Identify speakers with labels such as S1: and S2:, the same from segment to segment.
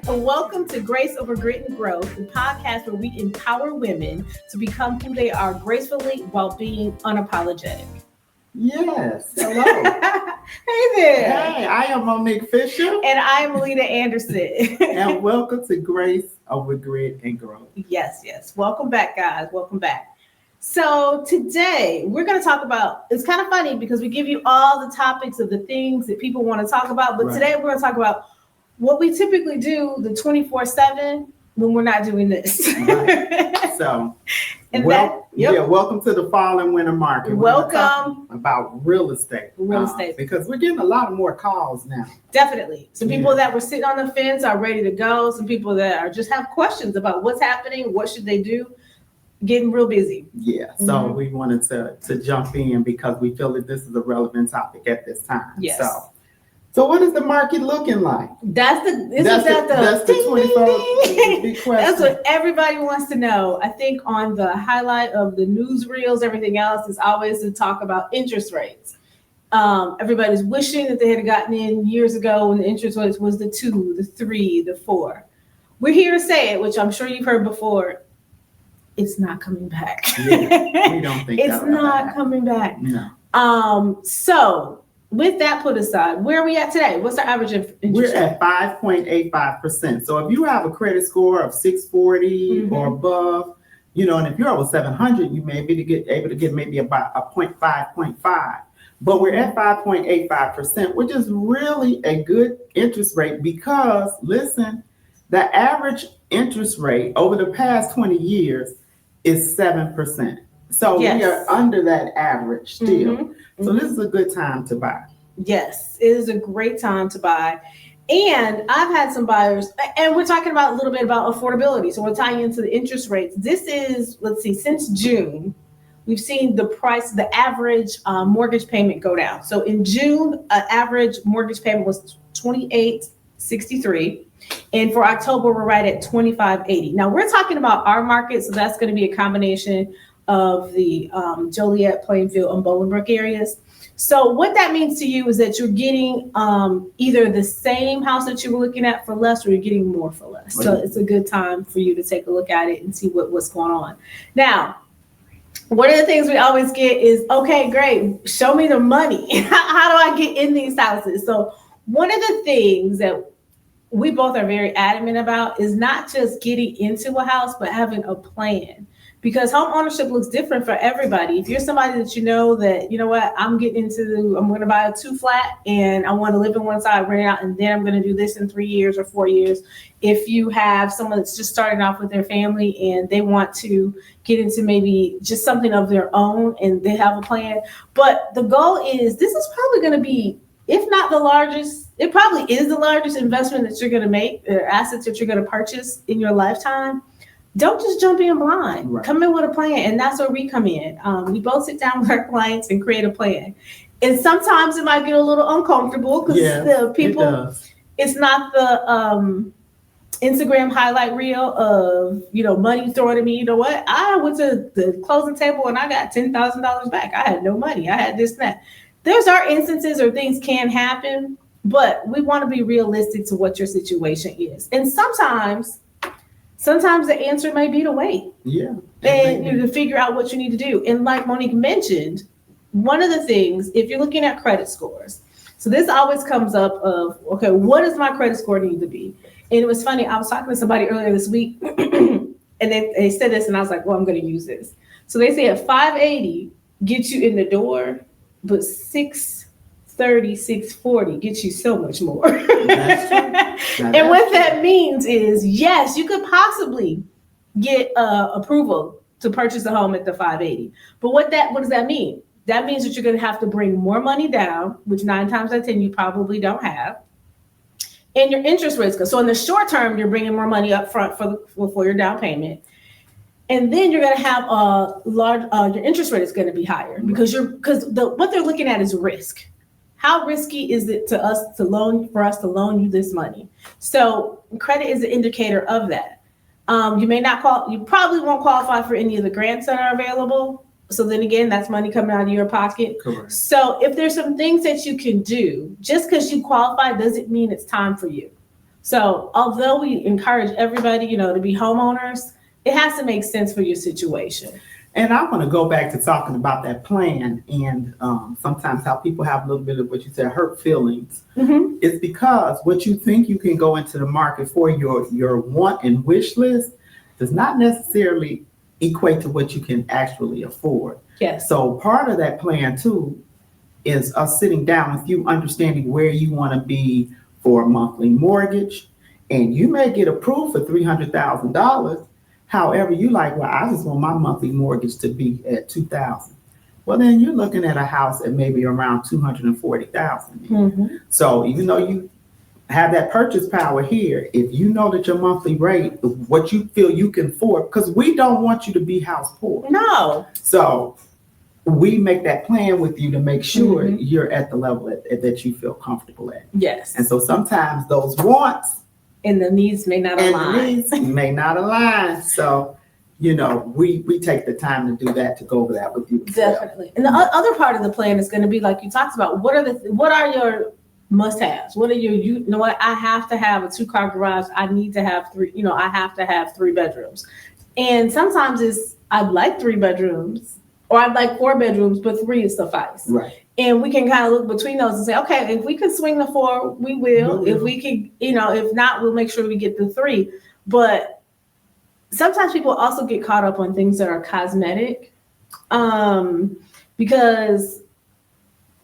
S1: Welcome to Grace Over Grit and Growth, the podcast where we empower women to become who they are gracefully while being unapologetic.
S2: Yes. Hello.
S1: Hey there.
S2: Hey, I am Monique Fisher.
S1: And I am Aleita Anderson.
S2: And welcome to Grace Over Grit and Growth.
S1: Yes. Welcome back, guys. Welcome back. So today we're going to talk about, it's kind of funny because we give you all the topics of the things that people want to talk about. But Today we're going to talk about what we typically do the 24/7 when we're not doing this.
S2: Right. So, welcome to the fall and winter market.
S1: Welcome.
S2: About real estate. Because we're getting a lot more calls now.
S1: Definitely. Some people that were sitting on the fence are ready to go. Some people that are just have questions about what's happening, what should they do. Getting real busy.
S2: Yeah. So we wanted to jump in because we feel that this is a relevant topic at this time.
S1: Yes.
S2: So what is the market looking like?
S1: That's the
S2: 24 big question.
S1: That's what everybody wants to know. I think on the highlight of the newsreels, everything else is always to talk about interest rates. Everybody's wishing that they had gotten in years ago when the interest rates was the 2, the 3, the 4. We're here to say it, which I'm sure you've heard before. It's not coming back.
S2: Yeah, we don't think
S1: it's not coming back.
S2: No.
S1: So with that put aside, where are we at today? What's our average interest rate?
S2: We're at 5.85%. So if you have a credit score of 640 or above, and if you're over 700, you may be able to get maybe about a 0.5. But we're at 5.85%, which is really a good interest rate because, listen, the average interest rate over the past 20 years is 7%. So we are under that average still. So this is a good time to buy.
S1: Yes, it is a great time to buy. And I've had some buyers, and we're talking about a little bit about affordability. So we're tying into the interest rates. This is, since June, we've seen the average mortgage payment go down. So in June, average mortgage payment was $28.63. And for October, we're right at $25.80. Now we're talking about our market. So that's going to be a combination of the Joliet, Plainfield, and Bolingbrook areas. So what that means to you is that you're getting either the same house that you were looking at for less, or you're getting more for less. So it's a good time for you to take a look at it and see what's going on. Now, one of the things we always get is, okay, great, show me the money. How do I get in these houses? So one of the things that we both are very adamant about is not just getting into a house, but having a plan. Because home ownership looks different for everybody. If you're somebody that I'm going to buy a 2-flat and I want to live in one side, rent it out, and then I'm going to do this in 3 years or 4 years. If you have someone that's just starting off with their family and they want to get into maybe just something of their own and they have a plan. But the goal is, this is probably going to be, if not the largest, it probably is the largest investment that you're going to make, or assets that you're going to purchase in your lifetime. Don't just jump in blind. Right. Come in with a plan, and that's where we come in. We both sit down with our clients and create a plan. And sometimes it might get a little uncomfortable because the people, it's not the Instagram highlight reel of, money thrown at me. You know what? I went to the closing table and I got $10,000 back. I had no money. I had this and that. There's our instances or things can happen, but we want to be realistic to what your situation is. And sometimes the answer may be to wait. Yeah. And to figure out what you need to do. And like Monique mentioned, one of the things, if you're looking at credit scores, so this always comes up of, okay, what does my credit score need to be? And it was funny, I was talking to somebody earlier this week and they said this and I was like, well, I'm going to use this. So they say at 580 gets you in the door, but 630, 640 gets you so much more. And what that means is, yes, you could possibly get approval to purchase a home at the 580. But what does that mean? That means that you're going to have to bring more money down, which 9 times out of 10 you probably don't have. And your interest rates go. So in the short term, you're bringing more money up front for your down payment. And then you're going to have a large, your interest rate is going to be higher because what they're looking at is risk. How risky is it for us to loan you this money? So credit is an indicator of that. You probably won't qualify for any of the grants that are available. So then again, that's money coming out of your pocket.
S2: Correct.
S1: So if there's some things that you can do, just because you qualify doesn't mean it's time for you. So although we encourage everybody, to be homeowners, it has to make sense for your situation.
S2: And I want to go back to talking about that plan and sometimes how people have a little bit of what you said, hurt feelings.
S1: Mm-hmm.
S2: It's because what you think you can go into the market for your want and wish list does not necessarily equate to what you can actually afford.
S1: Yes.
S2: So part of that plan too is us sitting down with you, understanding where you want to be for a monthly mortgage. And you may get approved for $300,000. However, you like, well, I just want my monthly mortgage to be at $2,000. Well, then you're looking at a house at maybe around $240,000.
S1: Mm-hmm.
S2: So even though you have that purchase power here, if you know that your monthly rate, what you feel you can afford, because we don't want you to be house poor.
S1: No.
S2: So we make that plan with you to make sure you're at the level that you feel comfortable at.
S1: Yes.
S2: And so sometimes those wants
S1: and the needs may not
S2: align. So, we take the time to do that, to go over that with you.
S1: Definitely. And the other part of the plan is going to be, like you talked about, what are your must-haves? What are you know what? I have to have a 2-car garage. I need to have 3, I have to have 3 bedrooms. And sometimes I'd like 3 bedrooms or I'd like 4 bedrooms, but 3 is suffice.
S2: Right.
S1: And we can kind of look between those and say, okay, if we can swing the 4, we will. If we can, if not, we'll make sure we get the 3. But sometimes people also get caught up on things that are cosmetic, because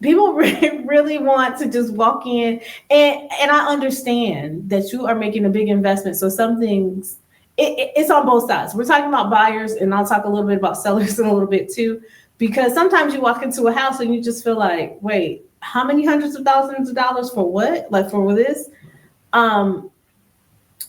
S1: people really want to just walk in. And I understand that you are making a big investment. So some things, it's on both sides. We're talking about buyers, and I'll talk a little bit about sellers in a little bit too. Because sometimes you walk into a house and you just feel like, wait, how many hundreds of thousands of dollars for what? Like for this? And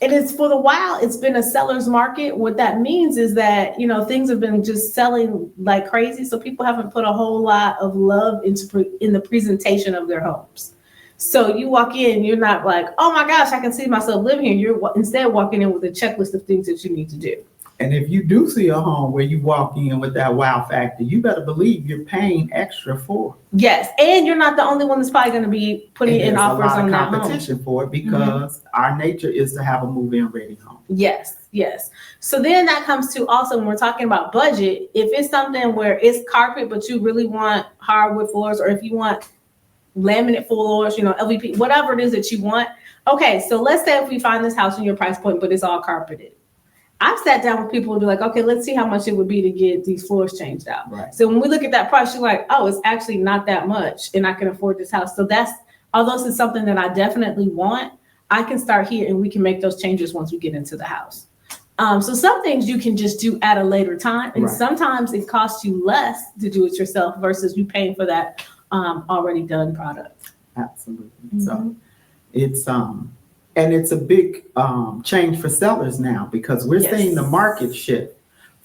S1: it's for the while, it's been a seller's market. What that means is that, things have been just selling like crazy. So people haven't put a whole lot of love in the presentation of their homes. So you walk in, you're not like, oh my gosh, I can see myself living here. You're instead walking in with a checklist of things that you need to do.
S2: And if you do see a home where you walk in with that wow factor, you better believe you're paying extra for it.
S1: Yes, and you're not the only one that's probably going to be putting in offers on that home.
S2: There's a lot of competition for it because our nature is to have a move-in ready home.
S1: Yes. So then that comes to also when we're talking about budget, if it's something where it's carpet, but you really want hardwood floors, or if you want laminate floors, LVP, whatever it is that you want. Okay, so let's say if we find this house in your price point, but it's all carpeted. I've sat down with people and be like, okay, let's see how much it would be to get these floors changed out.
S2: Right.
S1: So when we look at that price, you're like, oh, it's actually not that much and I can afford this house. So although it's something that I definitely want, I can start here and we can make those changes once we get into the house. So some things you can just do at a later time. And sometimes it costs you less to do it yourself versus you paying for that already done product.
S2: Absolutely. So it's a big change for sellers now because we're seeing the market shift.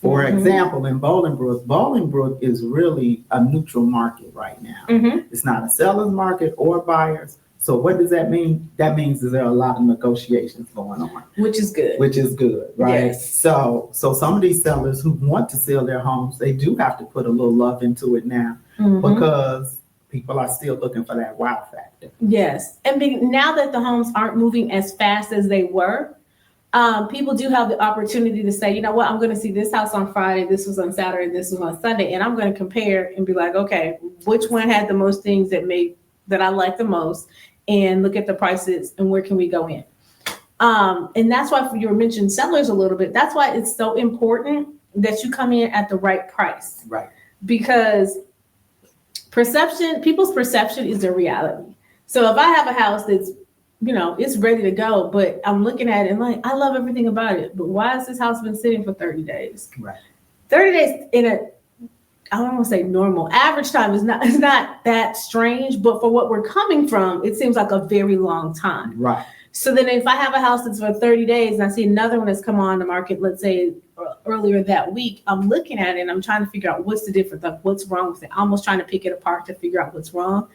S2: For example, in Bolingbrook is really a neutral market right now. It's not a seller's market or buyers. So what does that mean? That means that there are a lot of negotiations going on.
S1: Which is good,
S2: right?
S1: Yes.
S2: So some of these sellers who want to sell their homes, they do have to put a little love into it now because people are still looking for that wow factor.
S1: Yes. And now that the homes aren't moving as fast as they were, people do have the opportunity to say, you know what, I'm going to see this house on Friday, this was on Saturday, this was on Sunday, and I'm going to compare and be like, okay, which one had the most things that I like the most, and look at the prices and where can we go in. And that's why you were mentioning sellers a little bit. That's why it's so important that you come in at the right price.
S2: Right.
S1: Because people's perception is their reality. So if I have a house that's, it's ready to go, but I'm looking at it and like, I love everything about it, but why has this house been sitting for 30 days?
S2: Right.
S1: 30 days I don't want to say normal, average time is not that strange, but for what we're coming from, it seems like a very long time.
S2: Right.
S1: So then if I have a house that's for 30 days and I see another one that's come on the market, let's say earlier that week, I'm looking at it and I'm trying to figure out what's the difference, like what's wrong with it. I'm almost trying to pick it apart to figure out what's wrong.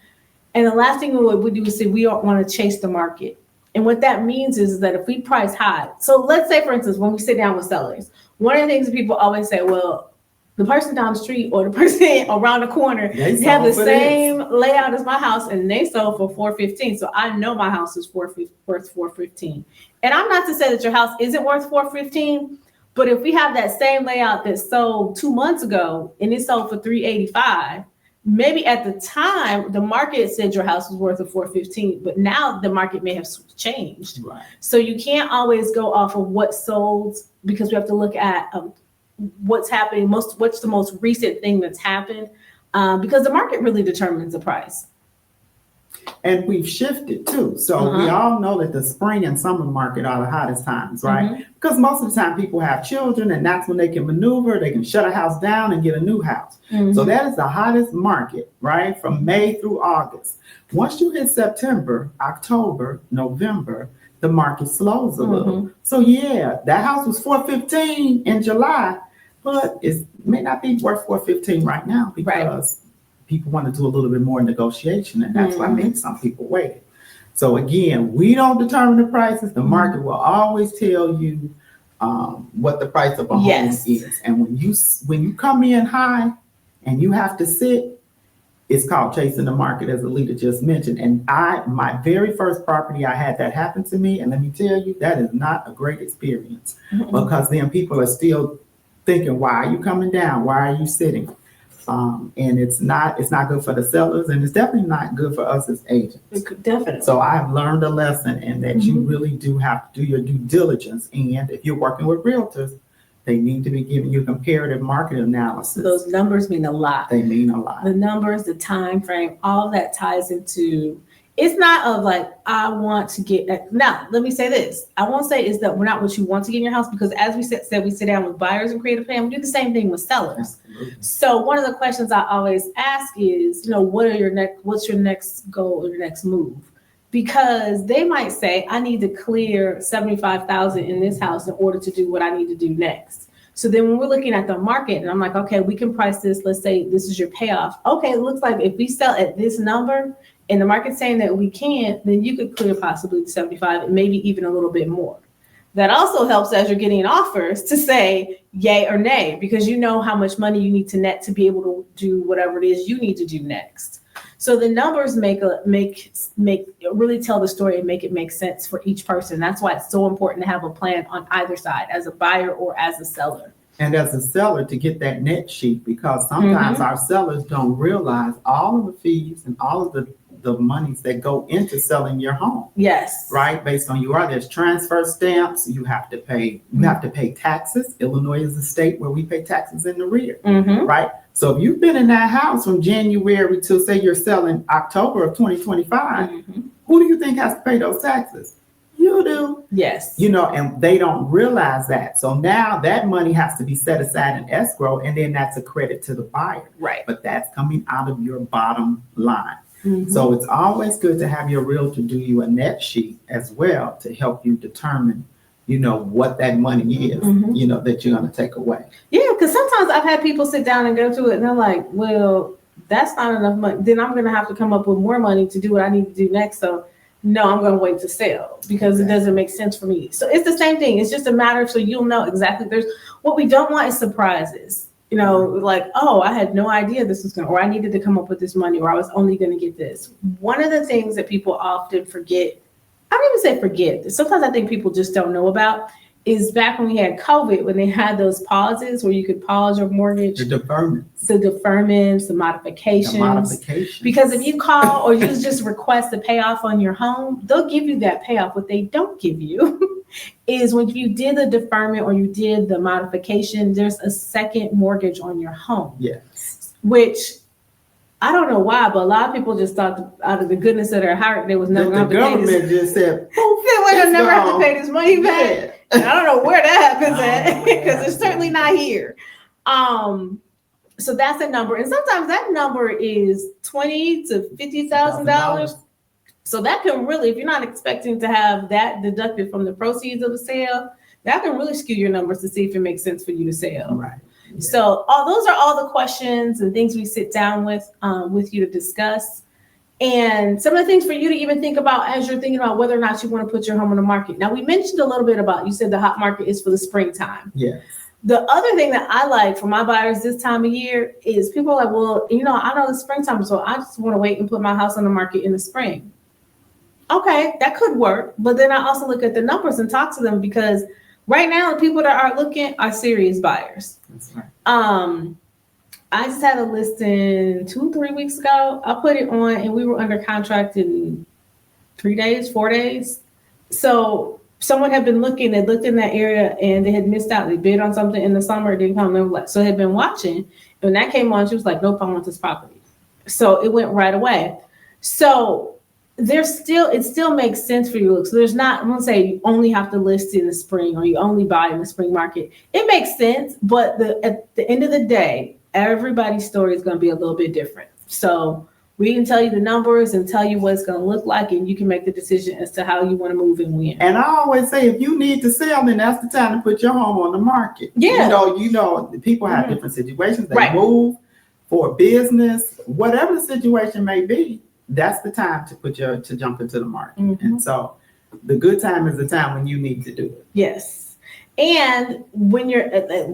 S1: And the last thing we do is say we don't want to chase the market. And what that means is that if we price high, so let's say, for instance, when we sit down with sellers, one of the things that people always say, well, the person down the street or the person around the corner
S2: They
S1: have the
S2: sold for
S1: same layout as my house, and they sold for $415. So I know my house is worth $415. And I'm not to say that your house isn't worth $415, but if we have that same layout that sold 2 months ago and it sold for $385, maybe at the time the market said your house was worth $415, but now the market may have changed.
S2: Right.
S1: So you can't always go off of what sold, because we have to look at what's happening, what's the most recent thing that's happened, because the market really determines the price.
S2: And we've shifted too. So we all know that the spring and summer market are the hottest times, right? Because most of the time people have children, and that's when they can maneuver, they can shut a house down and get a new house. So that is the hottest market, right? From May through August. Once you hit September, October, November, the market slows a little. So yeah, that house was $415 in July, but it may not be worth $415 right now, because people want to do a little bit more negotiation, and that's why maybe some people waited. So again, we don't determine the prices. The market will always tell you what the price of a home is. And when you come in high and you have to sit, it's called chasing the market, as Aleita just mentioned. And my very first property, I had that happen to me, and let me tell you, that is not a great experience, because then people are still thinking, why are you coming down? Why are you sitting? And it's not good for the sellers, and it's definitely not good for us as agents.
S1: Definitely.
S2: So I've learned a lesson, and that you really do have to do your due diligence. And if you're working with realtors, they need to be giving you comparative market analysis.
S1: Those numbers mean a lot.
S2: They mean a lot.
S1: The numbers, the time frame, all of that ties into. It's not of like, I want to get. Now, let me say this. I won't say is that we're not what you want to get in your house, because as we said, we sit down with buyers and create a plan. We do the same thing with sellers. Absolutely. So one of the questions I always ask is, what's your next goal or your next move? Because they might say, I need to clear $75,000 in this house in order to do what I need to do next. So then when we're looking at the market, and I'm like, okay, we can price this. Let's say this is your payoff. Okay, it looks like if we sell at this number, and the market's saying that we can't, then you could clear possibly the 75 and maybe even a little bit more. That also helps as you're getting offers to say yay or nay, because you know how much money you need to net to be able to do whatever it is you need to do next. So the numbers make really tell the story and make it make sense for each person. That's why it's so important to have a plan on either side, as a buyer or as a seller.
S2: And as a seller, to get that net sheet, because sometimes our sellers don't realize all of the fees and all of the monies that go into selling your home.
S1: Yes.
S2: Right? Based on there's transfer stamps, you have to pay taxes. Illinois is a state where we pay taxes in the rear. Right? So if you've been in that house from January to, say, you're selling October of 2025, who do you think has to pay those taxes? You do.
S1: Yes.
S2: And they don't realize that. So now that money has to be set aside in escrow, and then that's a credit to the buyer. Right. But that's coming out of your bottom line. So it's always good to have your realtor do you a net sheet as well, to help you determine, what that money is, that you're going to take away. Yeah,
S1: because sometimes I've had people sit down and go through it, and they're like, well, that's not enough money. Then I'm going to have to come up with more money to do what I need to do next. So no, I'm going to wait to sell, because it doesn't make sense for me. So it's the same thing. It's just a matter of, so you'll know exactly. What we don't want is surprises. Like, oh, I had no idea this was or I needed to come up with this money, or I was only going to get this. One of the things that people often forget, I don't even say forget, sometimes I think people just don't know about, is back when we had COVID, when they had those pauses where you could pause your mortgage.
S2: The deferments,
S1: the modifications. Because if you call or you just request a payoff on your home, they'll give you that payoff. What they don't give you is when you did the deferment or you did the modification, there's a second mortgage on your home.
S2: Yes.
S1: Which I don't know why, but a lot of people just thought out of the goodness of their heart, they was never going to pay this.
S2: The government just said,
S1: they'll never have to pay this money back. Yeah. And I don't know where that happens at, because it's certainly not here. So that's a number. And sometimes that number is $20,000 to $50,000. So that can really, if you're not expecting to have that deducted from the proceeds of the sale, that can really skew your numbers to see if it makes sense for you to sell.
S2: Right. Yeah.
S1: So those are all the questions and things we sit down with you to discuss. And some of the things for you to even think about as you're thinking about whether or not you want to put your home on the market. Now, we mentioned a little bit about, you said the hot market is for the springtime.
S2: Yes.
S1: The other thing that I like for my buyers this time of year is people are like, well, I know it's springtime, so I just want to wait and put my house on the market in the spring. Okay, that could work. But then I also look at the numbers and talk to them, because right now the people that are looking are serious buyers.
S2: That's right.
S1: I just had a listing 2-3 weeks ago. I put it on and we were under contract in 4 days. So someone had been looking, they looked in that area and they had missed out. They bid on something in the summer, it didn't come. So they had been watching. And when that came on, she was like, nope, I want this property. So it went right away. So it still makes sense for you to look. So there's not, I'm gonna say you only have to list in the spring or you only buy in the spring market. It makes sense, but at the end of the day, everybody's story is gonna be a little bit different. So we can tell you the numbers and tell you what it's going to look like, and you can make the decision as to how you want to move and when.
S2: And I always say, if you need to sell, then that's the time to put your home on the market.
S1: Yeah.
S2: People have different situations. They move for business, whatever the situation may be. That's the time to jump into the market. And so the good time is the time when you need to do it.
S1: Yes. And when you're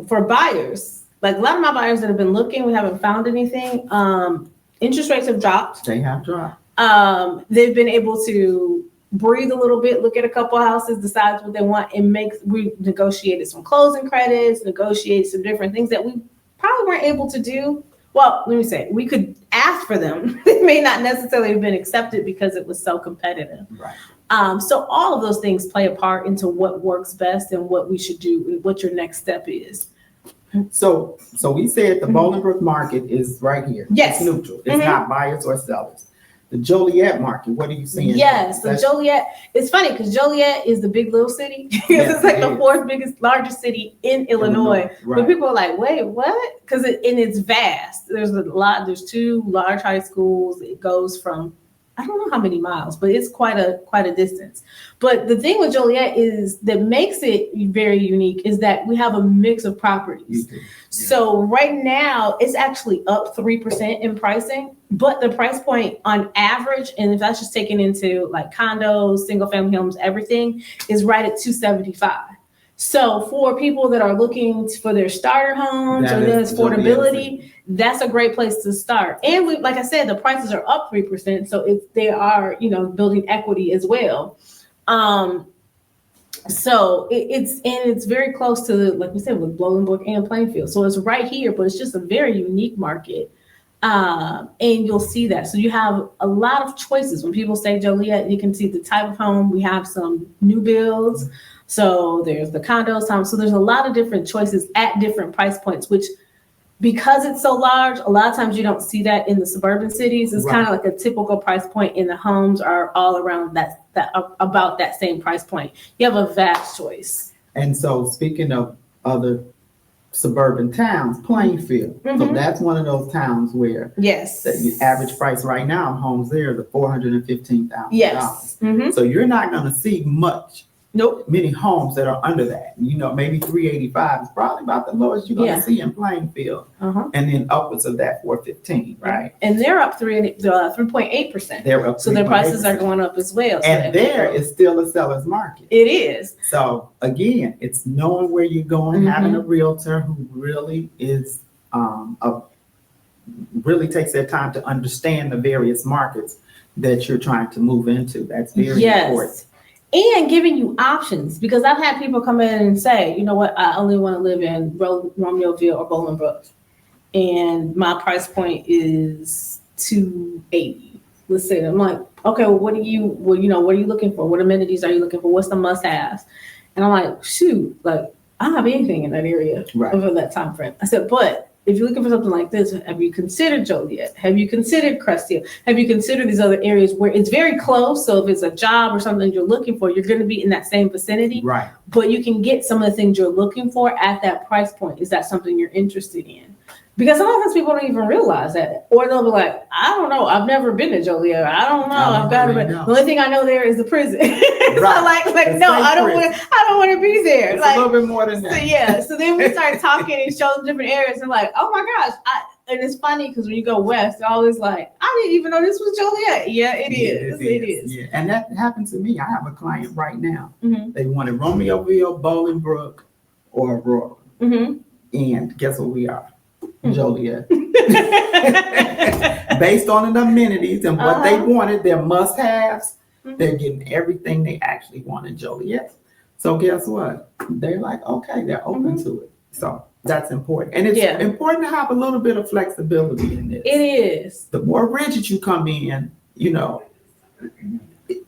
S1: for buyers, like a lot of my buyers that have been looking, we haven't found anything. Interest rates have dropped.
S2: They have dropped.
S1: They've been able to breathe a little bit, look at a couple of houses, decide what they want, and we negotiated some closing credits, negotiated some different things that we probably weren't able to do. Well, let me say, we could ask for them. They may not necessarily have been accepted because it was so competitive.
S2: Right.
S1: So all of those things play a part into what works best and what we should do and what your next step is.
S2: So we said the Bolingbrook market is right here.
S1: Yes.
S2: It's neutral. It's not buyers or sellers. The Joliet market, what are you seeing?
S1: Yes, the Joliet. It's funny because Joliet is the big little city. It's like the fourth largest city in Illinois.
S2: Right.
S1: But people are like, wait, what? Because it's vast. There's 2 large high schools. It goes from, I don't know how many miles, but it's quite a distance. But the thing with Joliet is that makes it very unique is that we have a mix of properties. Yeah. So right now it's actually up 3% in pricing, but the price point on average, and if that's just taken into like condos, single family homes, everything, is right at $275. So for people that are looking for their starter homes or their affordability, that's a great place to start. And like I said, the prices are up 3%. So they are, building equity as well. So it's very close to, like we said, with Bolingbrook and Plainfield. So it's right here, but it's just a very unique market. And you'll see that. So you have a lot of choices. When people say Joliet, you can see the type of home. We have some new builds. So there's the condos, so there's a lot of different choices at different price points, which because it's so large, a lot of times you don't see that in the suburban cities. It's kind of like a typical price point, and the homes are all around that about that same price point. You have a vast choice.
S2: And so speaking of other suburban towns, Plainfield. So that's one of those towns where the average price right now homes there is $415,000.
S1: Yes.
S2: So you're not going to see many homes that are under that. Maybe 385 is probably about the lowest you're going to see in Plainfield, and then upwards of that 415, right?
S1: And they're up 3.8%.
S2: They're up.
S1: So their prices are going up as well.
S2: And there is still a seller's market.
S1: It is.
S2: So again, it's knowing where you're going, having a realtor who really is really takes their time to understand the various markets that you're trying to move into. That's very important.
S1: And giving you options, because I've had people come in and say, you know what, I only want to live in Romeoville or Bolingbrook, and my price point is $280. Let's say, I'm like, okay, well, what are you looking for? What amenities are you looking for? What's the must-haves? And I'm like, shoot, like I don't have anything in that area over that time frame. I said, but if you're looking for something like this, have you considered Joliet? Have you considered Crestfield? Have you considered these other areas where it's very close? So if it's a job or something you're looking for, you're going to be in that same vicinity. Right. But you can get some of the things you're looking for at that price point. Is that something you're interested in? Because sometimes people don't even realize that. Or they'll be like, I don't know. I've never been to Joliet. I don't know. I've got to be. The only thing I know there is the prison. So like no, I don't want to be there.
S2: It's like, a little bit more than that.
S1: So then we start talking and show them different areas and like, oh my gosh. And it's funny because when you go west, they're always like, I didn't even know this was Joliet. Yeah, it is.
S2: Yeah. And that happened to me. I have a client right now. They wanted Romeoville, Bolingbrook, or Aurora.
S1: Mm-hmm.
S2: And guess what we are? Joliet. Based on the amenities and what they wanted, their must-haves, they're getting everything they actually want in Joliet. So guess what? They're like, okay, they're open to it. So that's important. And it's important to have a little bit of flexibility in this.
S1: It is.
S2: The more rigid you come in,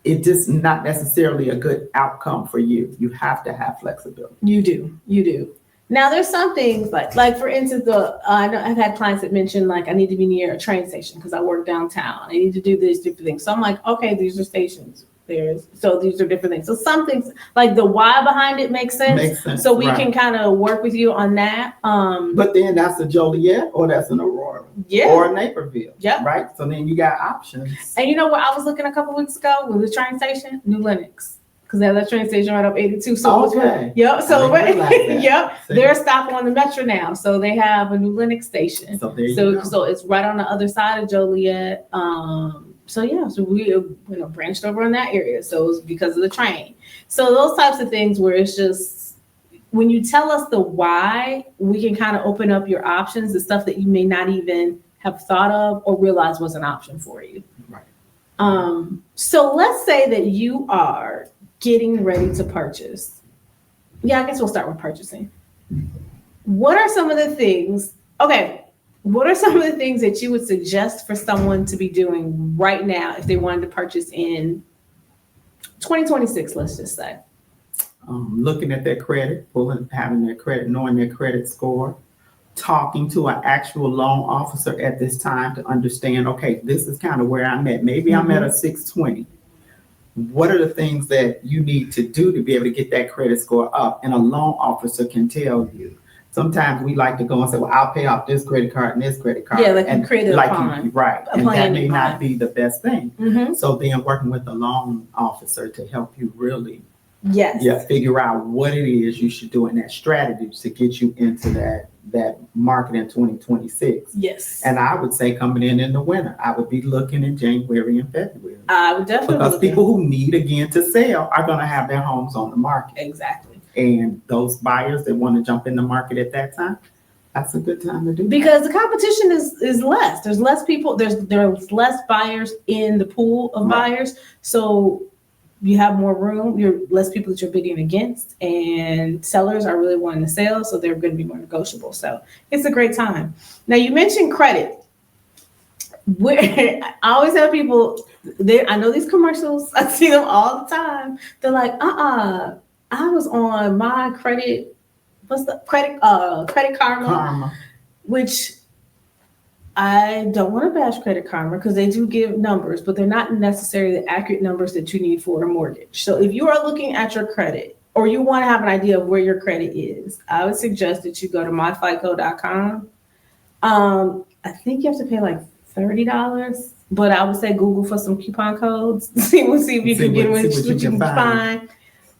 S2: it's just not necessarily a good outcome for you. You have to have flexibility.
S1: You do. Now there's some things like for instance, I know I've had clients that mention like I need to be near a train station because I work downtown. I need to do these different things. So I'm like, okay, these are stations. So these are different things. So some things like the why behind it makes sense. So we can kind of work with you on that.
S2: But then that's a Joliet or that's an Aurora. Or a Naperville. Right. So then you got options. And
S1: you know what I was looking a couple weeks ago with the train station? New Lenox. Because they have that train station right up 82. So they're a stop on the Metro now. So they have a New Lenox station.
S2: So there you go.
S1: So it's right on the other side of Joliet. So we branched over on that area. So it's because of the train. So those types of things where it's just when you tell us the why, we can kind of open up your options, the stuff that you may not even have thought of or realize was an option for you.
S2: Right.
S1: So let's say that you are getting ready to purchase. I guess we'll start with purchasing. What are some of the things? What are some of the things that you would suggest for someone to be doing right now if they wanted to purchase in 2026, let's just say?
S2: Looking at their credit, having their credit, knowing their credit score, talking to an actual loan officer at this time to understand, okay, this is kind of where I'm at. Maybe I'm at a 620. What are the things that you need to do to be able to get that credit score up? And a loan officer can tell you. Sometimes we like to go and say, well, I'll pay off this credit card and this credit card.
S1: And create a plan.
S2: Right. And that may not be the best thing. So then working with the loan officer to help you really figure out what it is you should do in that strategy to get you into that market in 2026.
S1: Yes.
S2: And I would say coming in the winter, I would be looking in January and February.
S1: I would definitely.
S2: Because people who need again to sell are going to have their homes on the market.
S1: Exactly.
S2: And those buyers that want to jump in the market at that time, that's a good time to do
S1: because the competition is less. There's less people. There's less buyers in the pool of buyers. So you have more room. You're less people that you're bidding against, and sellers are really wanting to sell, so they're going to be more negotiable. So it's a great time. Now you mentioned credit. I always have people. I know these commercials. I see them all the time. They're like, I was on my credit. What's the credit Karma, which I don't want to bash Credit Karma because they do give numbers, but they're not necessarily the accurate numbers that you need for a mortgage. So if you are looking at your credit or you want to have an idea of where your credit is, I would suggest that you go to myfico.com. I think you have to pay like $30, but I would say Google for some coupon codes. see if you can get what you can find.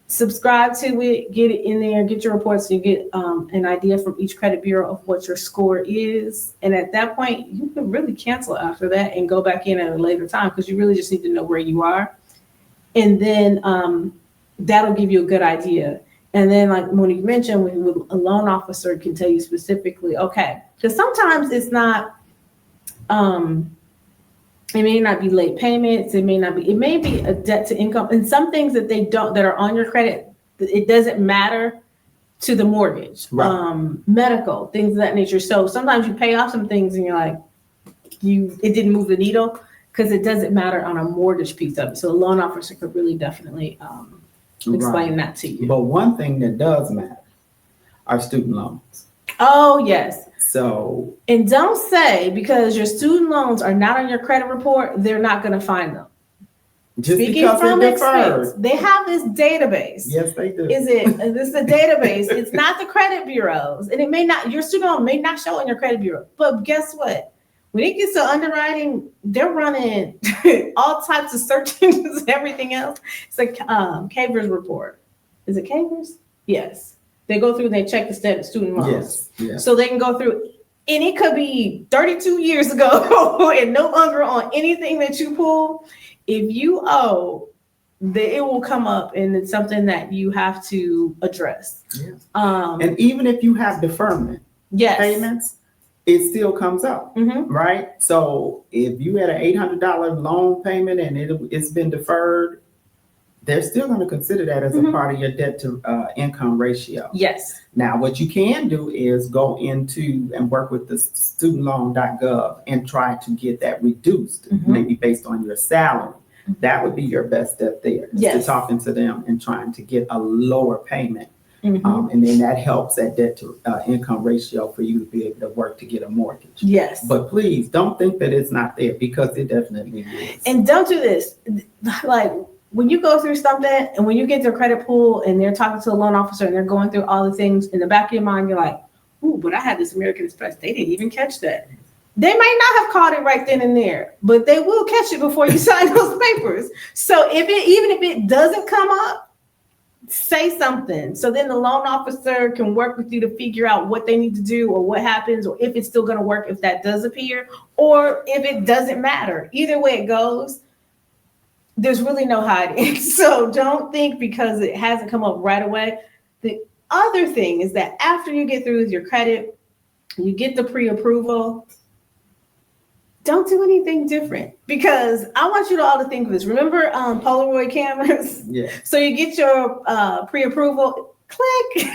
S1: Subscribe to it, get it in there, get your reports, so you get an idea from each credit bureau of what your score is. And at that point, you can really cancel after that and go back in at a later time because you really just need to know where you are. And then that'll give you a good idea. And then like Monique mentioned, a loan officer can tell you specifically, okay, because sometimes it's not, it may not be late payments. It may be a debt to income, and some things that that are on your credit, it doesn't matter to the mortgage, medical, things of that nature. So sometimes you pay off some things and you're like, it didn't move the needle because it doesn't matter on a mortgage piece of it. So a loan officer could really definitely explain that to you.
S2: But one thing that does matter are student loans.
S1: Oh, yes.
S2: So,
S1: and don't say because your student loans are not on your credit report, they're not going to find them.
S2: Just speaking from experience,
S1: they have this database.
S2: Yes, they do.
S1: This is a database. It's not the credit bureaus, and your student loan may not show on your credit bureau. But guess what? When it gets to underwriting, they're running all types of search engines and everything else. It's like Kavers report. Is it Kavers? Yes. They go through and they check the student loans.
S2: Yes.
S1: So they can go through, and it could be 32 years ago and no longer on anything that you pull. If you owe it will come up, and it's something that you have to address.
S2: Yes.
S1: Um,
S2: And even if you have deferment
S1: yes.
S2: payments, it still comes up,
S1: Mhm.
S2: right? So if you had an $800 loan payment and it's been deferred, they're still going to consider that as a
S1: Mhm.
S2: part of your debt to income ratio.
S1: Yes.
S2: Now, what you can do is go into and work with the studentloan.gov and try to get that reduced,
S1: Mhm.
S2: maybe based on your salary.
S1: Mhm.
S2: That would be your best step there, is to
S1: Yes.
S2: talking to them and trying to get a lower payment.
S1: Mhm.
S2: And then that helps that debt to income ratio for you to be able to work to get a mortgage.
S1: Yes.
S2: But please don't think that it's not there, because it definitely is.
S1: And don't do this. Like, when you go through something and when you get their credit pool and they're talking to a loan officer and they're going through all the things, in the back of your mind, you're like, ooh, but I had this American Express. They didn't even catch that. They might not have caught it right then and there, but they will catch it before you sign those papers. So even if it doesn't come up, say something. So then the loan officer can work with you to figure out what they need to do, or what happens, or if it's still going to work if that does appear, or if it doesn't matter. Either way it goes, there's really no hiding. So don't think because it hasn't come up right away. The other thing is that after you get through with your credit, you get the pre-approval, don't do anything different, because I want you to all to think of this. Remember Polaroid cameras?
S2: Yeah.
S1: So you get your pre-approval, click.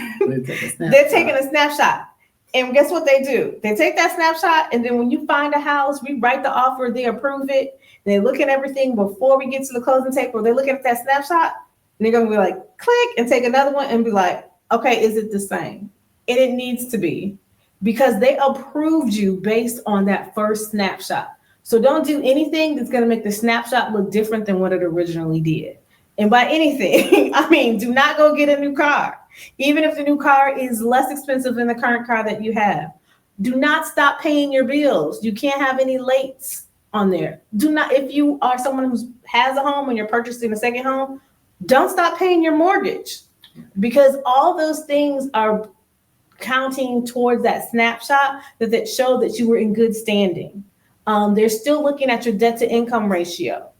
S1: They're taking a snapshot. And guess what they do? They take that snapshot, and then when you find a house, we write the offer, they approve it, they look at everything before we get to the closing table. They're looking at that snapshot, and they're gonna be like, click, and take another one and be like, okay, is it the same? And it needs to be, because they approved you based on that first snapshot. So don't do anything that's gonna make the snapshot look different than what it originally did. And by anything, I mean, do not go get a new car. Even if the new car is less expensive than the current car that you have. Do not stop paying your bills. You can't have any lates on there. Do not, if you are someone who has a home and you're purchasing a second home, don't stop paying your mortgage, because all those things are counting towards that snapshot that showed that you were in good standing. They're still looking at your debt to income ratio.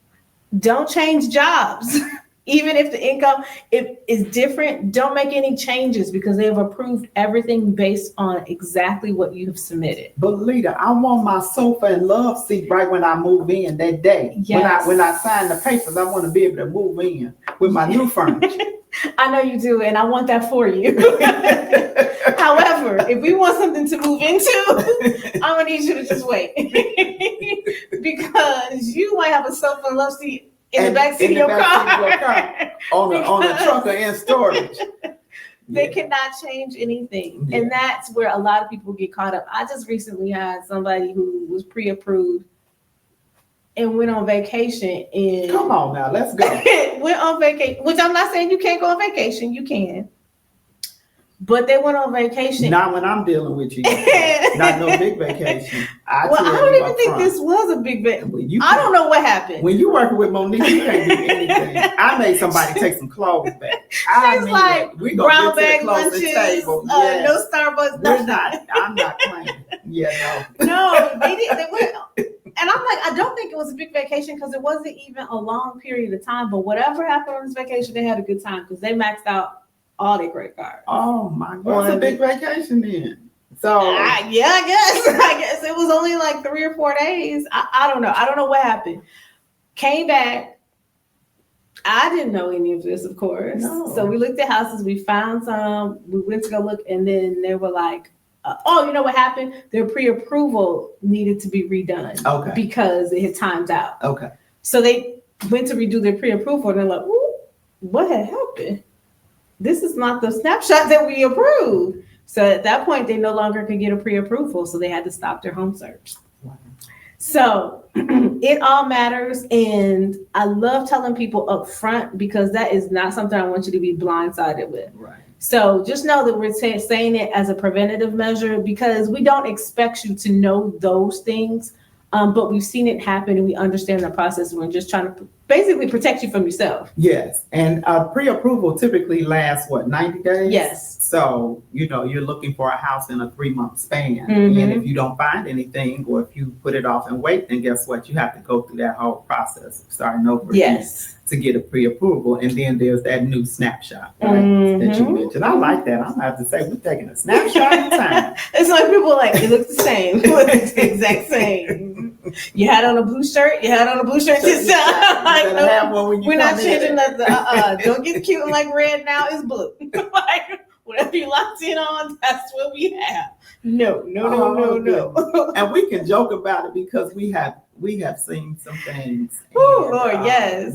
S1: Don't change jobs. Even if the income is different, don't make any changes, because they have approved everything based on exactly what you have submitted.
S2: But Lita, I want my sofa and love seat right when I move in that day.
S1: Yes.
S2: When I sign the papers, I want to be able to move in with my new furniture.
S1: I know you do, and I want that for you. However, if we want something to move into, I'm gonna need you to just wait. Because you might have a sofa and love seat in the back seat of your car.
S2: On a truck or in storage.
S1: They cannot change anything. Yeah. And that's where a lot of people get caught up. I just recently had somebody who was pre-approved and went on vacation. And
S2: come on now, let's go.
S1: Went on vacation, which I'm not saying you can't go on vacation. You can. But they went on vacation.
S2: Not when I'm dealing with you. Not no big vacation.
S1: I don't even think this was a big vacation. I don't know what happened.
S2: When you working with Monique, you can't do anything. I made somebody take some clothes back.
S1: She's like,
S2: we
S1: brown bag lunches,
S2: table.
S1: No Starbucks.
S2: I'm not playing. Yeah,
S1: no. They did. They went. And I'm like, I don't think it was a big vacation, because it wasn't even a long period of time. But whatever happened on this vacation, they had a good time, because they maxed out all their credit cards.
S2: Oh my God, it's a big vacation then. So
S1: yeah, I guess it was only like 3 or 4 days. I don't know. I don't know what happened. Came back. I didn't know any of this, of course. No. So we looked at houses. We found some. We went to go look, and then they were like, "Oh, you know what happened? Their pre-approval needed to be redone,
S2: okay,
S1: because it had timed out."
S2: Okay.
S1: So they went to redo their pre-approval, and they're like, "Ooh, what had happened? This is not the snapshot that we approved." So at that point, they no longer could get a pre-approval, so they had to stop their home search. Wow. So it all matters, and I love telling people up front, because that is not something I want you to be blindsided with.
S2: Right.
S1: So just know that we're saying it as a preventative measure, because we don't expect you to know those things, but we've seen it happen, and we understand the process. And we're just trying to basically protect you from yourself.
S2: Yes, and pre-approval typically lasts 90 days?
S1: Yes.
S2: So, you're looking for a house in a 3-month span.
S1: Mhm.
S2: And if you don't find anything, or if you put it off and wait, then guess what? You have to go through that whole process of starting over again
S1: Yes.
S2: to get a pre-approval. And then there's that new snapshot, right, that you mentioned. I like that. I'm going to have to say, we're taking a snapshot in time.
S1: It's like people are like, it looks the same. It looks the exact same. You had on a blue shirt. You had on a blue shirt this time. Like,
S2: You better have one when you
S1: we're not
S2: come in.
S1: changing nothing. Don't get cute and like red now. It's blue. Like, whatever you locked in on, that's what we have. No.
S2: And we can joke about it because we have seen some things.
S1: Oh,
S2: and,
S1: Lord, yes.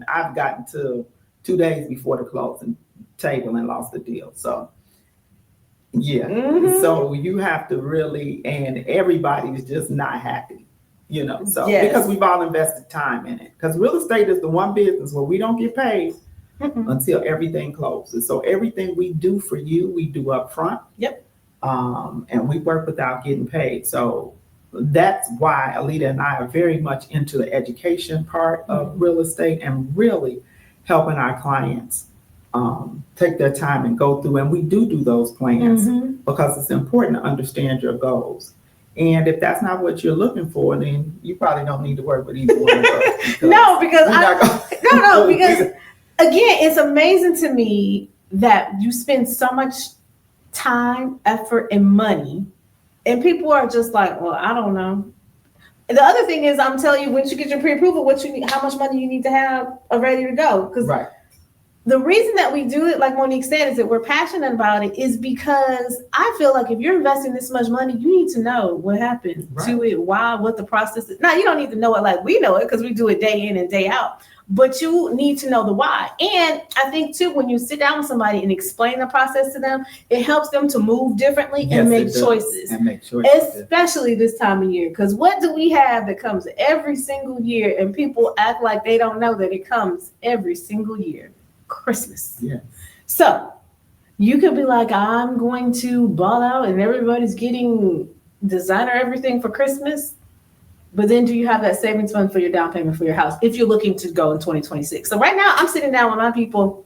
S2: I've gotten to 2 days before the closing table and lost the deal. So yeah.
S1: Mhm.
S2: So you have to really, and everybody's just not happy, so
S1: Yes.
S2: because we've all invested time in it. Because real estate is the one business where we don't get paid until everything closes. So everything we do for you, we do up front.
S1: Yep.
S2: And we work without getting paid. So that's why Aleita and I are very much into the education part of real estate and really helping our clients take their time and go through. And we do those plans because it's important to understand your goals. And if that's not what you're looking for, then you probably don't need to work with either one of us.
S1: No, because again, it's amazing to me that you spend so much time, effort, and money, and people are just like, well, I don't know. And the other thing is, I'm telling you, once you get your pre-approval, what you need, how much money you need to have ready to go. Because the reason that we do it, like Monique said, is that we're passionate about it, is because I feel like if you're investing this much money, you need to know what happened to it, why, what the process is. Now, you don't need to know it like we know it because we do it day in and day out, but you need to know the why. And I think, too, when you sit down with somebody and explain the process to them, it helps them to move differently and make choices. Especially this time of year. Because what do we have that comes every single year and people act like they don't know that it comes every single year? Christmas.
S2: Yeah.
S1: So you could be like, I'm going to ball out and everybody's getting designer everything for Christmas. But then do you have that savings fund for your down payment for your house if you're looking to go in 2026? So right now I'm sitting down with my people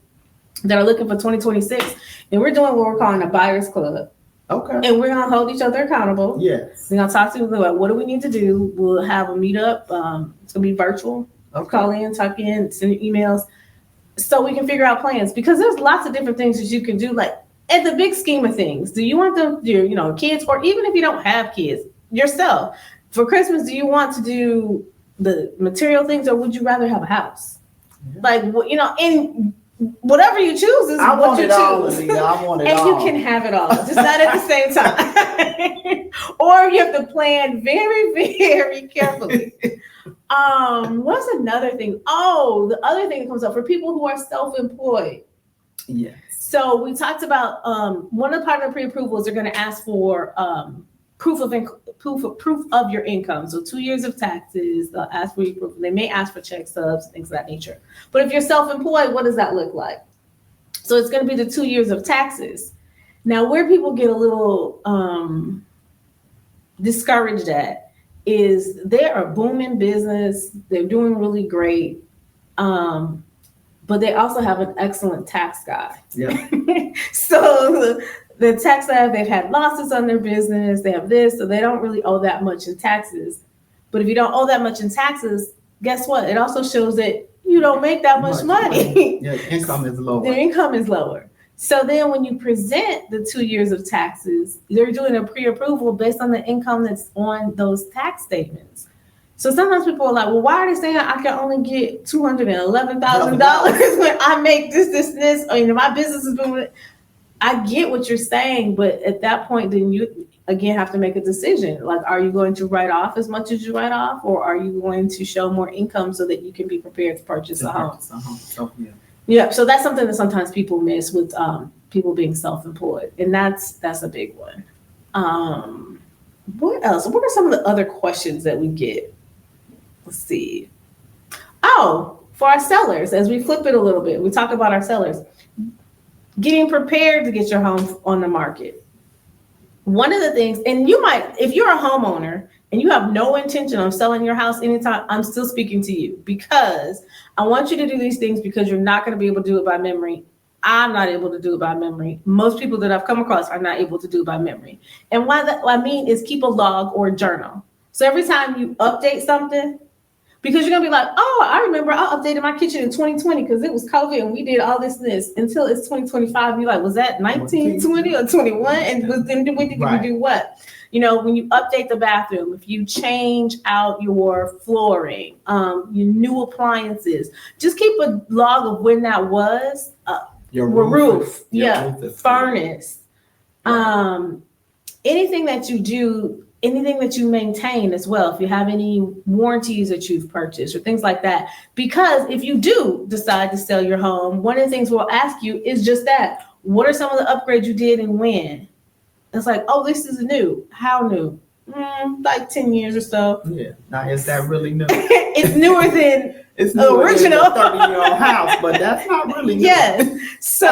S1: that are looking for 2026 and we're doing what we're calling a buyer's club.
S2: Okay.
S1: And we're going to hold each other accountable.
S2: Yes.
S1: We're going to talk to them about what do we need to do. We'll have a meetup. It's going to be virtual.
S2: Okay.
S1: Call in, talk in, send emails. So we can figure out plans because there's lots of different things that you can do. Like in the big scheme of things, do you want them, kids, or even if you don't have kids, yourself for Christmas, do you want to do the material things or would you rather have a house? Yeah. Like, and whatever you choose is what you choose.
S2: I want it all.
S1: And you can have it all, just not at the same time. Or you have to plan very, very carefully. What's another thing? Oh, the other thing that comes up for people who are self-employed.
S2: Yes.
S1: So we talked about one of the part of the pre-approval is they're going to ask for proof of your income. So 2 years of taxes. They'll ask for your proof. They may ask for check stubs, things of that nature. But if you're self-employed, what does that look like? So it's going to be the 2 years of taxes. Now, where people get a little discouraged at is they're a booming business. They're doing really great. But they also have an excellent tax guy.
S2: Yeah.
S1: So the tax guy, they've had losses on their business. They have this, so they don't really owe that much in taxes. But if you don't owe that much in taxes, guess what? It also shows that you don't make that much money.
S2: Yeah, income is lower.
S1: Their income is lower. So then when you present the 2 years of taxes, they're doing a pre-approval based on the income that's on those tax statements. So sometimes people are like, well, why are they saying I can only get $211,000 when I make this, or my business is booming? I get what you're saying, but at that point, then you again have to make a decision. Like, are you going to write off as much as you write off, or are you going to show more income so that you can be prepared to purchase a home?
S2: So, yeah.
S1: Yeah, so that's something that sometimes people miss with people being self-employed, and that's a big one. What else? What are some of the other questions that we get? Let's see. Oh, for our sellers, as we flip it a little bit, we talk about our sellers getting prepared to get your home on the market. One of the things, and you might, if you're a homeowner and you have no intention of selling your house anytime, I'm still speaking to you, because I want you to do these things, because you're not going to be able to do it by memory. I'm not able to do it by memory. Most people that I've come across are not able to do it by memory. And what I mean is keep a log or a journal. So every time you update something, because you're gonna be like, oh, I remember I updated my kitchen in 2020 because it was COVID and we did all this and this, until it's 2025. You're like, was that 1920 or 21? And then when did we do what? You know, when you update the bathroom, if you change out your flooring, your new appliances, just keep a log of when that was. Your roof, furnace, anything that you do. Anything that you maintain as well, if you have any warranties that you've purchased or things like that. Because if you do decide to sell your home, one of the things we'll ask you is just that. What are some of the upgrades you did and when? It's like, oh, this is new. How new? Like 10 years or so.
S2: Yeah. Now, is that really new?
S1: It's newer than
S2: it's
S1: the original
S2: 30-year-old house, but that's not really new.
S1: Yes. So,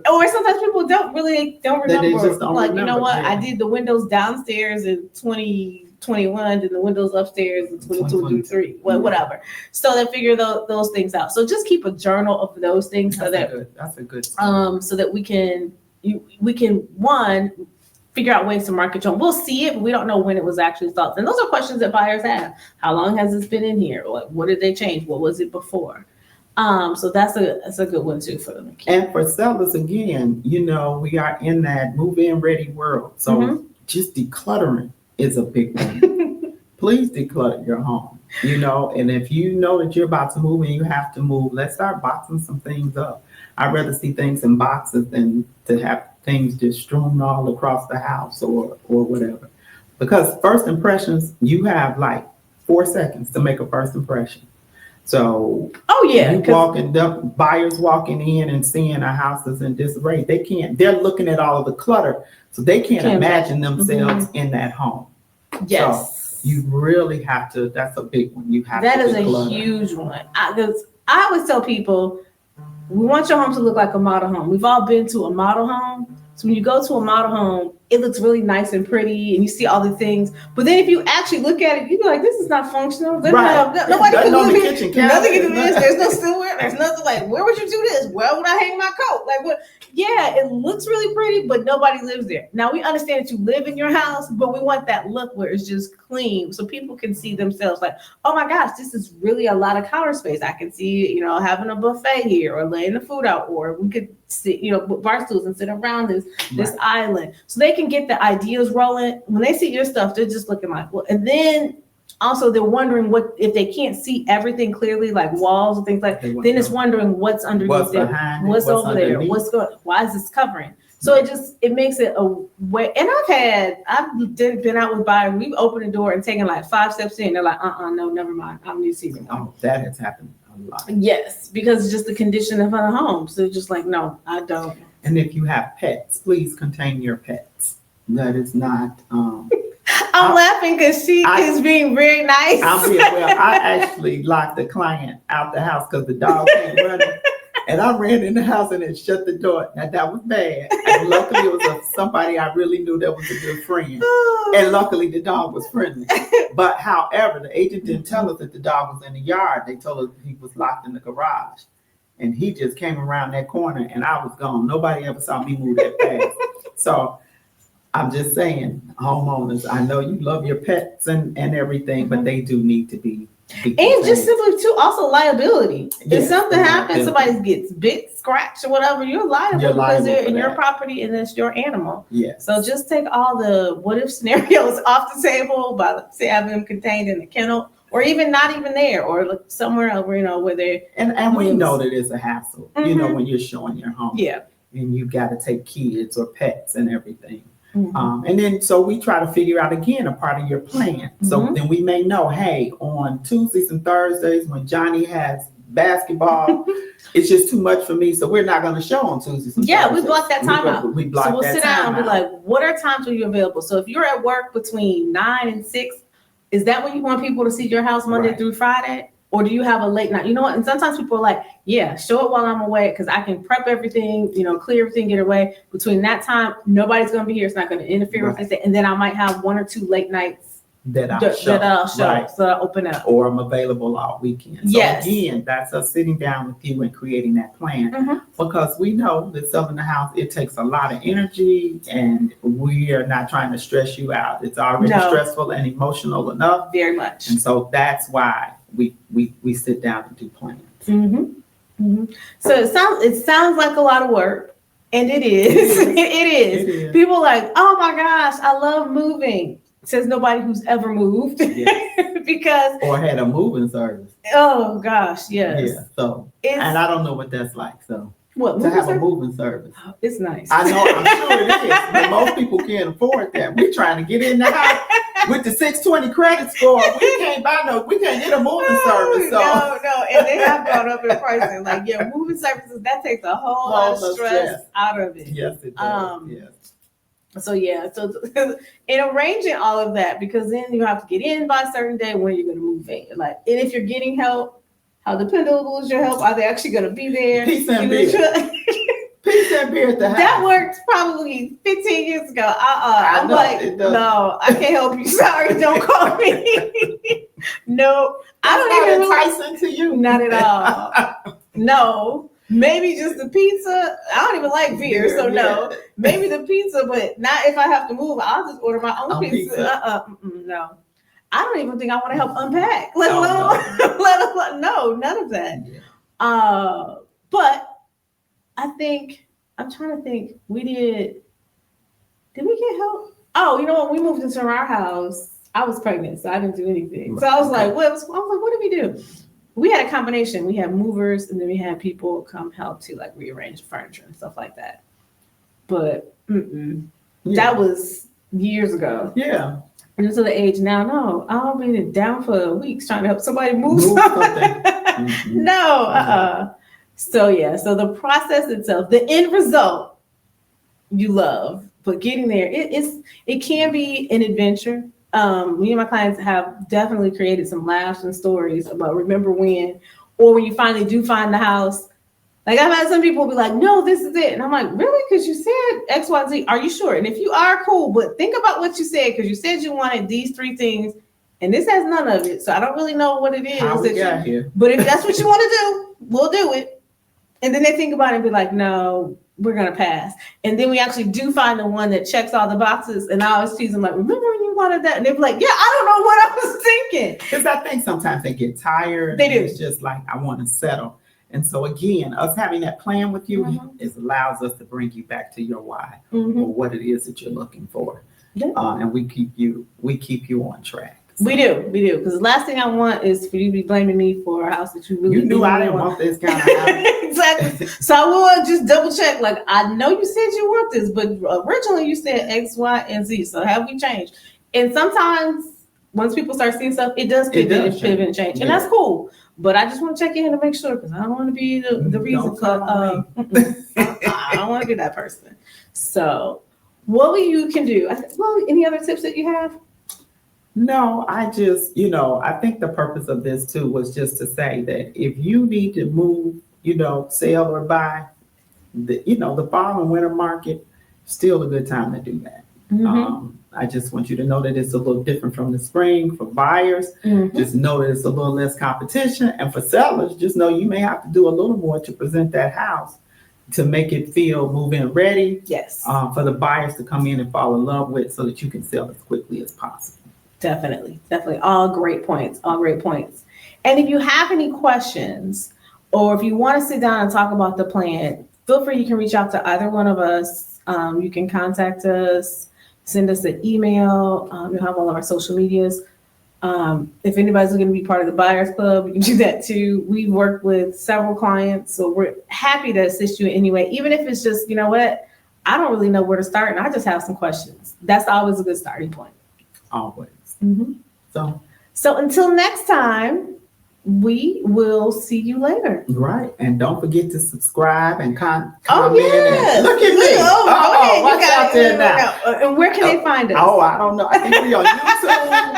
S1: or sometimes people don't remember. Like, you know what? Yeah. I did the windows downstairs in 2021 and the windows upstairs in 2023. Well, whatever. So they figure those things out. So just keep a journal of those things that's a good so that we can one, figure out ways to market your home. We'll see it, but we don't know when it was actually sold. And those are questions that buyers have. How long has this been in here? What did they change? What was it before? So that's a good one too for them.
S2: And for sellers, again, you know, we are in that move-in ready world. So just decluttering is a big one. Please declutter your home, you know, and if you know that you're about to move and you have to move, let's start boxing some things up. I'd rather see things in boxes than to have things just strewn all across the house or whatever. Because first impressions, you have like 4 seconds to make a first impression. So buyers walking in and seeing a house is in disarray. They're looking at all of the clutter, so they can't imagine themselves in that home.
S1: Yes.
S2: So you really have to, that's a big one. You have
S1: that
S2: to
S1: is declutter. A huge one. I always tell people, we want your home to look like a model home. We've all been to a model home. So when you go to a model home, it looks really nice and pretty and you see all the things. But then if you actually look at it, you be like, this is not functional. Nobody can live here. Nothing can do this. There's no silverware. There's nothing. Like, where would you do this? Where would I hang my coat? Like, what? Yeah, it looks really pretty, but nobody lives there. Now, we understand that you live in your house, but we want that look where it's just clean so people can see themselves like, oh my gosh, this is really a lot of counter space. I can see, you know, having a buffet here or laying the food out, or we could sit, you know, bar stools and sit around this island. So they can get the ideas rolling. When they see your stuff, they're just looking like, well, and then also they're wondering what, if they can't see everything clearly, like walls and things like, then it's wondering what's underneath there, what's over there, why is this covering? So it makes it a way. And I've been out with buyers, we've opened the door and taken like 5 steps in. They're like, no, never mind. I don't need to see them.
S2: Oh, that has happened a lot.
S1: Yes, because it's just the condition of our homes. So just like, no, I don't.
S2: And if you have pets, please contain your pets. That is not.
S1: I'm laughing because she is being very nice.
S2: I actually locked the client out the house because the dog came running. And I ran in the house and it shut the door. Now that was bad. And luckily it was somebody I really knew that was a good friend. And luckily the dog was friendly. But however, the agent didn't tell us that the dog was in the yard. They told us he was locked in the garage. And he just came around that corner and I was gone. Nobody ever saw me move that fast. So I'm just saying, homeowners, I know you love your pets and everything, but they do need to be.
S1: And just simply too, also liability. If something happens, somebody gets bit, scratched, or whatever, you're liable because they're in your property and it's your animal.
S2: Yes.
S1: So just take all the what if scenarios off the table by say having them contained in the kennel, or even not even there, or somewhere else, you know, where they.
S2: And we know that it's a hassle, you know, when you're showing your home.
S1: Yeah.
S2: And you got to take kids or pets and everything. And then, so we try to figure out again a part of your plan. So then we may know, hey, on Tuesdays and Thursdays when Johnny has basketball, it's just too much for me. So we're not going to show on Tuesdays and Thursdays.
S1: We block that time out.
S2: So we'll
S1: sit down and be like, what are times are you available? So if you're at work between 9 and 6, is that when you want people to see your house Monday through Friday? Or do you have a late night? You know what? And sometimes people are like, yeah, show up while I'm away because I can prep everything, clear everything, get away. Between that time, nobody's going to be here. It's not going to interfere with anything. And then I might have 1 or 2 late nights that I'll show. Right. So I open up.
S2: Or I'm available all weekend. So again, that's us sitting down with you and creating that plan. Because we know that selling the house, it takes a lot of energy, and we are not trying to stress you out. It's already stressful and emotional enough.
S1: Very much.
S2: And so that's why we sit down and do plans.
S1: So it sounds like a lot of work, and it is. It is. People are like, oh my gosh, I love moving. Says nobody who's ever moved. Because
S2: or had a moving service.
S1: Oh gosh, yes.
S2: Yeah. So and I don't know what that's like. So
S1: what
S2: to have a moving service.
S1: Oh, it's nice.
S2: I know, I'm sure it is, but most people can't afford that. We're trying to get in the house with the 620 credit score. We can't get a moving service. So.
S1: No, and they have gone up in pricing. Like, moving services, that takes a whole lot of stress out of it.
S2: Yes, it does. Yes.
S1: So in arranging all of that, because then you have to get in by a certain day when you're going to move in. Like, and if you're getting help, how dependable is your help? Are they actually going to be there?
S2: Peace and beer. Peace and beer at the house.
S1: That worked probably 15 years ago. I'm like, no, I can't help you. Sorry, don't call me. No, I don't even
S2: enticing to you.
S1: Not at all. No. Maybe just the pizza. I don't even like beer, so no. Maybe the pizza, but not if I have to move. I'll just order my own pizza. No. I don't even think I want to help unpack. Let alone, no, none of that. Yeah. But I'm trying to think. Did we get help? Oh, you know what? We moved into our house. I was pregnant, so I didn't do anything. Right. So I was like, what did we do? We had a combination. We had movers, and then we had people come help to like rearrange furniture and stuff like that. But that was years ago.
S2: Yeah.
S1: And to the age now, no, I'll be down for weeks trying to help somebody move something. No. So the process itself, the end result, you love, but getting there, it can be an adventure. Me and my clients have definitely created some laughs and stories about remember when, or when you finally do find the house. Like I've had some people be like, no, this is it. And I'm like, really? Because you said X, Y, Z. Are you sure? And if you are, cool. But think about what you said, because you said you wanted these 3 things, and this has none of it. So I don't really know what it is.
S2: How we got here.
S1: But if that's what you want to do, we'll do it. And then they think about it and be like, no, we're going to pass. And then we actually do find the one that checks all the boxes. And I always tease them like, remember when you wanted that? And they're like, yeah, I don't know what I was thinking.
S2: Because I think sometimes they get tired.
S1: They do.
S2: It's just like, I want to settle. And so again, us having that plan with you allows us to bring you back to your why or what it is that you're looking for. Yeah. And we keep you on track. So.
S1: We do. Because the last thing I want is for you to be blaming me for a house that you really
S2: knew I didn't want this kind of house.
S1: Exactly. So I will just double check. Like, I know you said you want this, but originally you said X, Y, and Z. So have we changed? And sometimes once people start seeing stuff, it does pivot and change. And that's cool. But I just want to check in to make sure, because I don't want to be the reason. I don't want to be that person. So what you can do? Any other tips that you have?
S2: No, I just, I think the purpose of this too was just to say that if you need to move, sell or buy, the fall and winter market, still a good time to do that. I just want you to know that it's a little different from the spring for buyers. Just know that it's a little less competition. And for sellers, just know you may have to do a little more to present that house to make it feel move-in ready.
S1: Yes.
S2: For the buyers to come in and fall in love with so that you can sell as quickly as possible.
S1: Definitely. All great points. And if you have any questions, or if you want to sit down and talk about the plan, feel free. You can reach out to either one of us. You can contact us, send us an email. You'll have all of our social medias. If anybody's going to be part of the Buyers Club, you can do that too. We've worked with several clients, so we're happy to assist you in any way, even if it's just, what, I don't really know where to start, and I just have some questions. That's always a good starting point.
S2: Always.
S1: So until next time, we will see you later.
S2: Right. And don't forget to subscribe and comment.
S1: Yes.
S2: Look at me. Watch out there now.
S1: And where can they find us?
S2: I don't know. I think we on YouTube,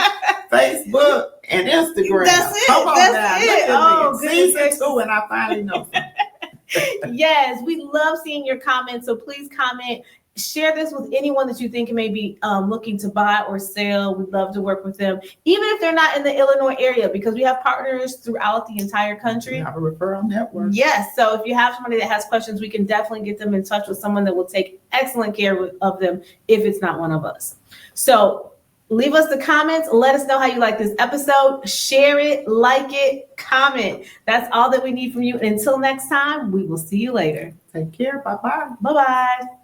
S2: Facebook, and Instagram.
S1: That's it.
S2: Come on
S1: That's
S2: now.
S1: it.
S2: Look at
S1: Oh,
S2: me.
S1: goodness
S2: Season
S1: gracious.
S2: 2, and I finally know something.
S1: Yes, we love seeing your comments. So please comment. Share this with anyone that you think may be looking to buy or sell. We'd love to work with them, even if they're not in the Illinois area, because we have partners throughout the entire country.
S2: We have a referral network.
S1: Yes. So if you have somebody that has questions, we can definitely get them in touch with someone that will take excellent care of them if it's not one of us. So leave us the comments. Let us know how you like this episode. Share it, like it, comment. That's all that we need from you. And until next time, we will see you later.
S2: Take care. Bye-bye.
S1: Bye-bye.